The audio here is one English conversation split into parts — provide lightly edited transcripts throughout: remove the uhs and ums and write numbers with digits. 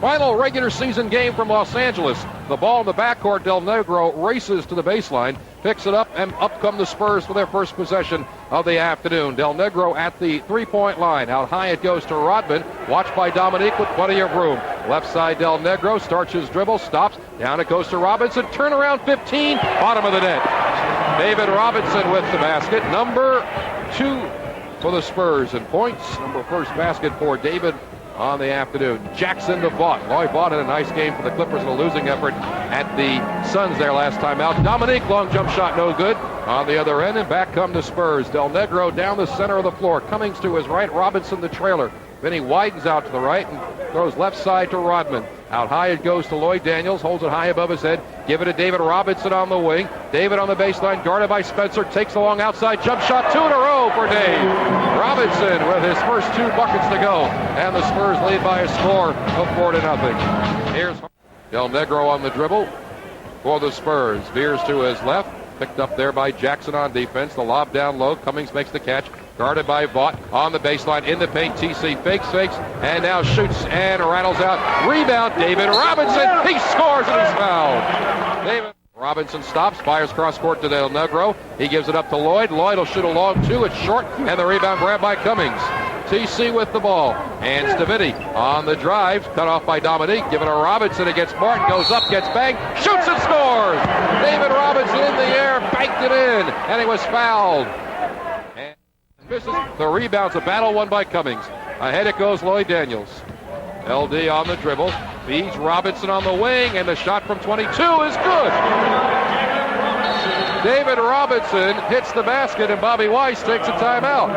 Final regular season game from Los Angeles. The ball in the backcourt. Del Negro races to the baseline, picks it up, and up come the Spurs for their first possession of the afternoon. Del Negro at the three-point line. Out high it goes to Rodman, watched by Dominique with plenty of room. Left side, Del Negro starts his dribble, stops, down it goes to Robinson, turnaround 15, bottom of the net. David Robinson with the basket, number 2 for the Spurs, and points, first basket for David on the afternoon. Jackson to Vaught. Lloyd Vaught had a nice game for the Clippers in a losing effort at the Suns there last time out. Dominique, long jump shot, no good. On the other end, and back come the Spurs. Del Negro down the center of the floor. Cummings to his right, Robinson the trailer. Then he widens out to the right and throws left side to Rodman. Out high it goes to Lloyd Daniels, holds it high above his head. Give it to David Robinson on the wing. David on the baseline, guarded by Spencer, takes the long outside jump shot, 2 in a row for Dave. Robinson with his first 2 buckets to go, and the Spurs lead by a score of 4-0. Here's Del Negro on the dribble for the Spurs. Veers to his left, picked up there by Jackson on defense. The lob down low, Cummings makes the catch. Guarded by Vaught on the baseline in the paint. TC fakes, and now shoots and rattles out. Rebound, David Robinson. He scores and he's fouled. David Robinson stops, fires cross court to Del Negro. He gives it up to Lloyd. Lloyd will shoot a long 2. It's short, and the rebound grabbed by Cummings. TC with the ball. Hands to Vinny on the drive. Cut off by Dominique. Given to Robinson against Martin. Goes up, gets banged, shoots and scores. David Robinson in the air, banked it in, and he was fouled. Misses the rebound's a battle won by Cummings. Ahead it goes Lloyd Daniels. LD on the dribble, feeds Robinson on the wing, and the shot from 22 is good. David Robinson hits the basket, and Bobby Weiss takes a timeout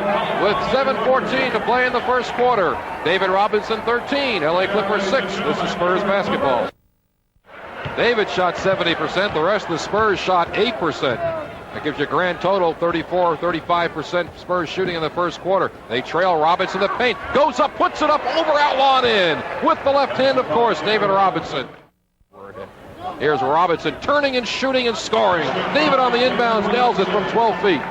with 7:14 to play in the first quarter. David Robinson 13, LA Clippers 6. This is Spurs basketball. David shot 70%, the rest of the Spurs shot 8%. That gives you a grand total, 34-35% Spurs shooting in the first quarter. They trail Robinson in the paint. Goes up, puts it up, over Outlaw in. With the left hand, of course, David Robinson. Here's Robinson turning and shooting and scoring. David on the inbounds, nails it from 12 feet.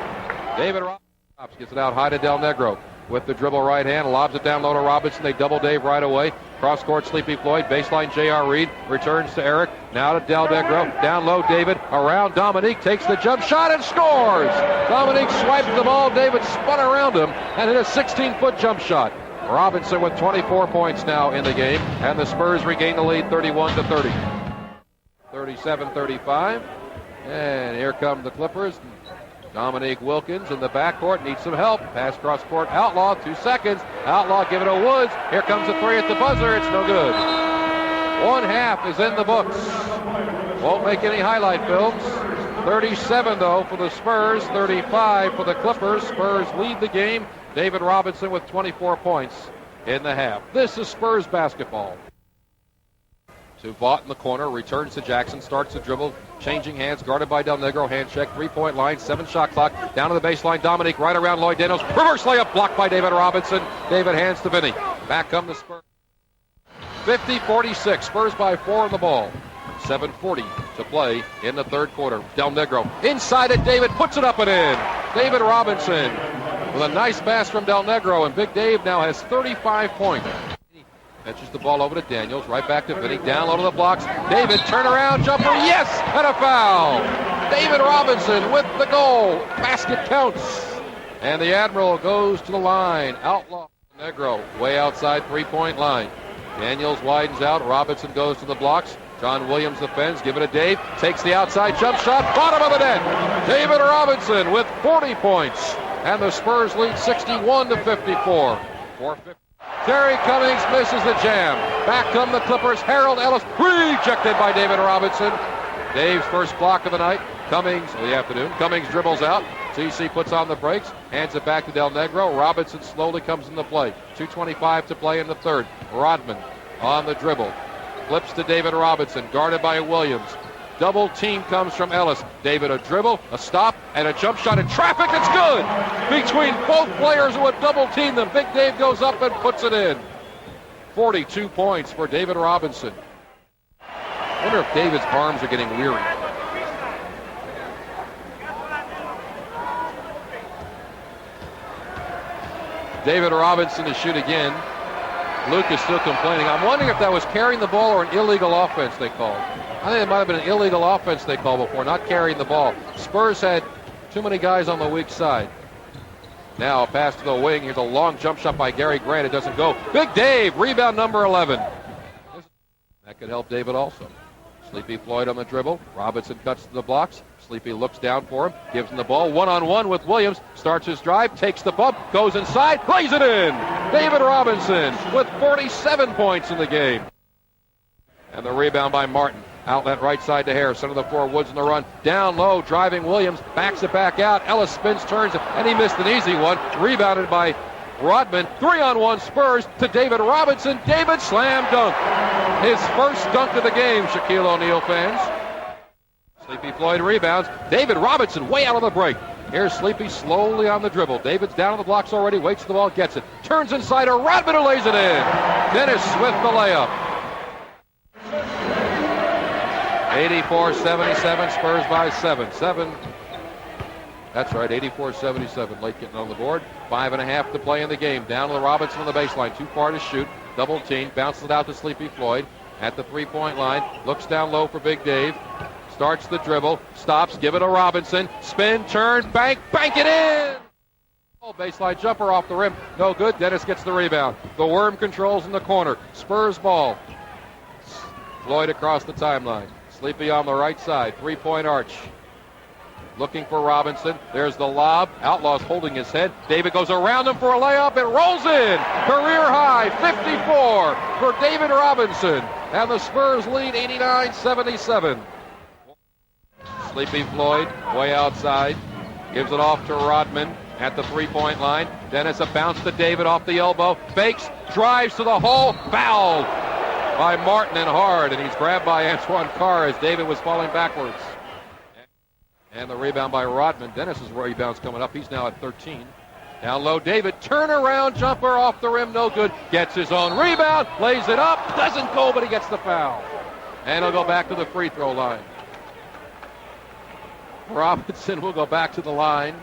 David Robinson gets it out high to Del Negro. With the dribble right hand, lobs it down low to Robinson. They double Dave right away. Cross court, Sleepy Floyd. Baseline, J.R. Reed. Returns to Eric. Now to Del Negro. Down low, David. Around Dominique. Takes the jump shot and scores. Dominique swiped the ball. David spun around him and hit a 16-foot jump shot. Robinson with 24 points now in the game. And the Spurs regain the lead 31-30. 37-35. And here come the Clippers. Dominique Wilkins in the backcourt needs some help. Pass cross court. Outlaw, 2 seconds. Outlaw give it to Woods. Here comes a 3 at the buzzer. It's no good. 1/2 is in the books. Won't make any highlight films. 37 though for the Spurs. 35 for the Clippers. Spurs lead the game. David Robinson with 24 points in the half. This is Spurs basketball. To Vaught in the corner, returns to Jackson, starts the dribble, changing hands, guarded by Del Negro, hand check, 3-point line, 7 shot clock, down to the baseline, Dominique right around Lloyd Daniels, reverse layup blocked by David Robinson. David hands to Vinny. Back come the Spurs. 50-46, Spurs by 4 on the ball. 7:40 to play in the third quarter. Del Negro inside it, David puts it up and in. David Robinson with a nice pass from Del Negro, and Big Dave now has 35 points. Pitches the ball over to Daniels, right back to Vinny, down low to the blocks. David, turnaround jumper, yes, and a foul. David Robinson with the goal. Basket counts. And the Admiral goes to the line. Outlaw Negro, way outside 3-point line. Daniels widens out. Robinson goes to the blocks. John Williams defends. Give it to Dave. Takes the outside jump shot. Bottom of the net. David Robinson with 40 points. And the Spurs lead 61-54. 4:50. Terry Cummings misses the jam. Back come the Clippers. Harold Ellis rejected by David Robinson. Dave's first block of the night. Cummings dribbles out. TC puts on the brakes. Hands it back to Del Negro. Robinson slowly comes into play. 2:25 to play in the third. Rodman on the dribble. Flips to David Robinson. Guarded by Williams. Double team comes from Ellis. David a dribble, a stop, and a jump shot in traffic. It's good! Between both players who had double teamed them, Big Dave goes up and puts it in. 42 points for David Robinson. I wonder if David's arms are getting weary. David Robinson to shoot again. Luke is still complaining. I'm wondering if that was carrying the ball or an illegal offense they called. I think it might have been an illegal offense they called before, not carrying the ball. Spurs had too many guys on the weak side. Now a pass to the wing. Here's a long jump shot by Gary Grant. It doesn't go. Big Dave, rebound number 11. That could help David also. Sleepy Floyd on the dribble. Robinson cuts to the blocks. Sleepy looks down for him, gives him the ball one-on-one with Williams, starts his drive, takes the bump, goes inside, lays it in. David Robinson with 47 points in the game. And the rebound by Martin. Outlet right side to Harris, center of the floor, Woods in the run. Down low, driving Williams, backs it back out. Ellis spins, turns, and he missed an easy one. Rebounded by Rodman. 3-on-1 Spurs to David Robinson. David slam dunk. His first dunk of the game, Shaquille O'Neal fans. Sleepy Floyd rebounds. David Robinson way out of the break. Here's Sleepy slowly on the dribble. David's down on the blocks already, waits for the ball, gets it. Turns inside, a Rodman who lays it in. Dennis Swift the layup. 84-77, Spurs by 7. That's right, 84-77. Late getting on the board. 5.5 to play in the game. Down to the Robinson on the baseline. Too far to shoot. Double team. Bounces it out to Sleepy Floyd at the three-point line. Looks down low for Big Dave. Starts the dribble. Stops. Give it to Robinson. Spin, turn, bank it in! Baseline jumper off the rim. No good. Dennis gets the rebound. The worm controls in the corner. Spurs ball. Floyd across the timeline. Sleepy on the right side. Three-point arch. Looking for Robinson. There's the lob. Outlaw's holding his head. David goes around him for a layup. It rolls in. Career high, 54 for David Robinson. And the Spurs lead 89-77. Sleepy Floyd way outside. Gives it off to Rodman at the three-point line. Dennis a bounce to David off the elbow. Fakes, drives to the hole. Fouled by Martin and hard. And he's grabbed by Antoine Carr as David was falling backwards. And the rebound by Rodman. Dennis's rebound's coming up. He's now at 13. Down low, David. Turnaround jumper off the rim. No good. Gets his own rebound. Lays it up. Doesn't go, but he gets the foul. And he'll go back to the free throw line. Robinson will go back to the line.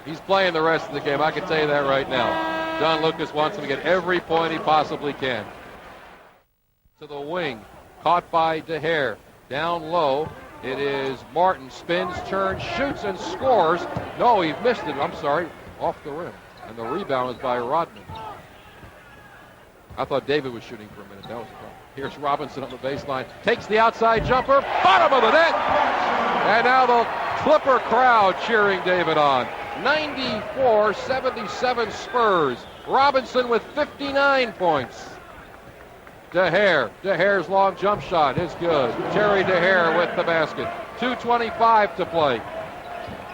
He's playing the rest of the game. I can tell you that right now. John Lucas wants him to get every point he possibly can. To the wing. Caught by DeHare. Down low. It is Martin, spins, turns, shoots, and scores. No, he missed it. I'm sorry. Off the rim. And the rebound is by Rodman. I thought David was shooting for a minute. That was the problem. Here's Robinson on the baseline. Takes the outside jumper. Bottom of the net. And now the Clipper crowd cheering David on. 94-77 Spurs. Robinson with 59 points. DeHare's long jump shot is good. Terry DeHare with the basket. 2:25 to play.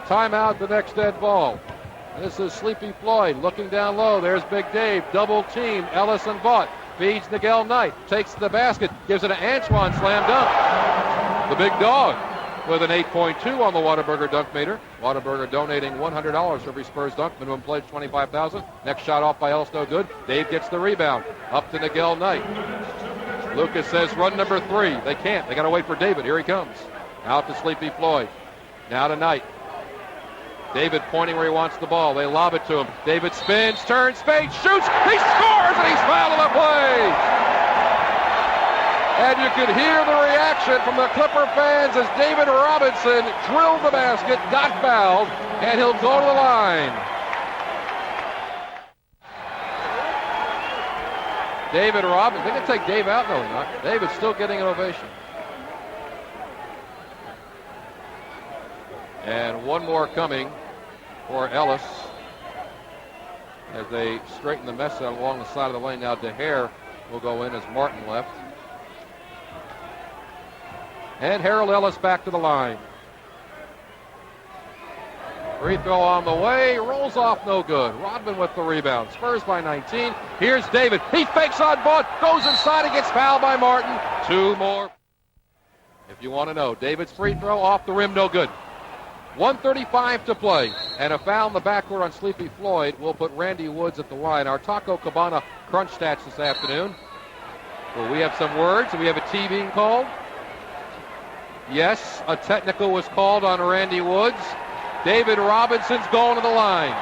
Timeout, the next dead ball. This is Sleepy Floyd looking down low. There's Big Dave. Double team. Ellis and Vaught. Feeds Nigel Knight. Takes the basket. Gives it to Antoine. Slam dunk. The big dog with an 8.2 on the Whataburger dunk meter. Whataburger donating $100 for every Spurs dunk. Minimum pledge $25,000. Next shot off by Ellis, no good. Dave gets the rebound. Up to Nigel Knight. Lucas says run number 3. They can't. They got to wait for David. Here he comes. Out to Sleepy Floyd. Now to Knight. David pointing where he wants the ball. They lob it to him. David spins, turns, fades, shoots. He scores, and he's fouled on the play. And you could hear the reaction from the Clipper fans as David Robinson drilled the basket, got fouled, and he'll go to the line. David Robinson, they can take Dave out, no, not. David's still getting an ovation. And one more coming for Ellis as they straighten the mess out along the side of the lane. Now DeHare will go in as Martin left. And Harold Ellis back to the line. Free throw on the way. Rolls off, no good. Rodman with the rebound. Spurs by 19. Here's David. He fakes on Vaught. Goes inside and gets fouled by Martin. 2 more. If you want to know, David's free throw off the rim, no good. 1:35 to play. And a foul in the backcourt on Sleepy Floyd will put Randy Woods at the line. Our Taco Cabana crunch stats this afternoon. Well, we have some words. We have a T being called. Yes, a technical was called on Randy Woods. David Robinson's going to the line.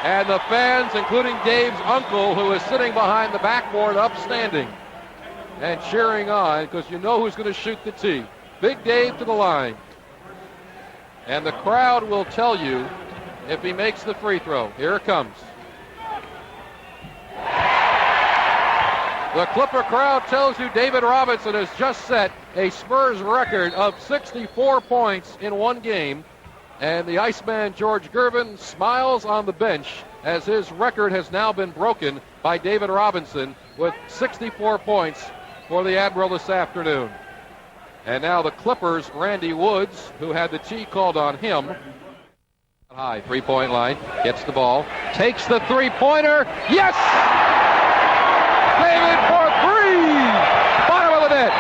And the fans, including Dave's uncle, who is sitting behind the backboard upstanding and cheering on, because you know who's going to shoot the tee. Big Dave to the line. And the crowd will tell you if he makes the free throw. Here it comes. The Clipper crowd tells you David Robinson has just set a Spurs record of 64 points in one game. And the Iceman George Gervin smiles on the bench as his record has now been broken by David Robinson with 64 points for the Admiral this afternoon. And now the Clippers, Randy Woods, who had the tee called on him. High three-point line, gets the ball, takes the three-pointer. Yes! David for three! Bottom of the net.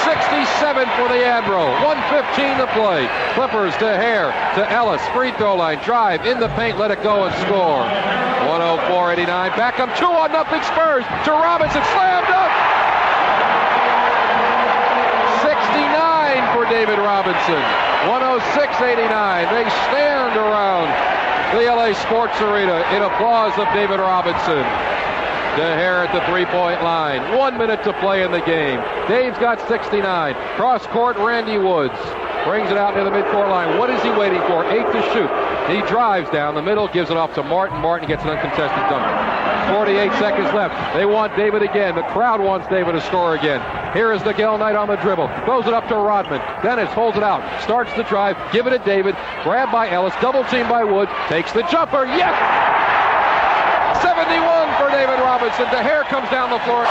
67 for the Admiral. 1:15 to play. Clippers to Hare, to Ellis. Free throw line. Drive in the paint. Let it go and score. 104-89. Beckham 2-0 Spurs to Robinson. Slam dunk. 69 for David Robinson. 106-89. They stand around the LA Sports Arena in applause of David Robinson. DeHare at the three-point line. 1 minute to play in the game. Dave's got 69. Cross court, Randy Woods brings it out near the midcourt line. What is he waiting for? 8 to shoot. He drives down the middle, gives it off to Martin. Martin gets an uncontested dunk. 48 seconds left. They want David again. The crowd wants David to score again. Here is Miguel Knight on the dribble. Throws it up to Rodman. Dennis holds it out. Starts the drive. Give it to David. Grabbed by Ellis. Double teamed by Woods. Takes the jumper. Yes! 71 for David Robinson. DeHare comes down the floor.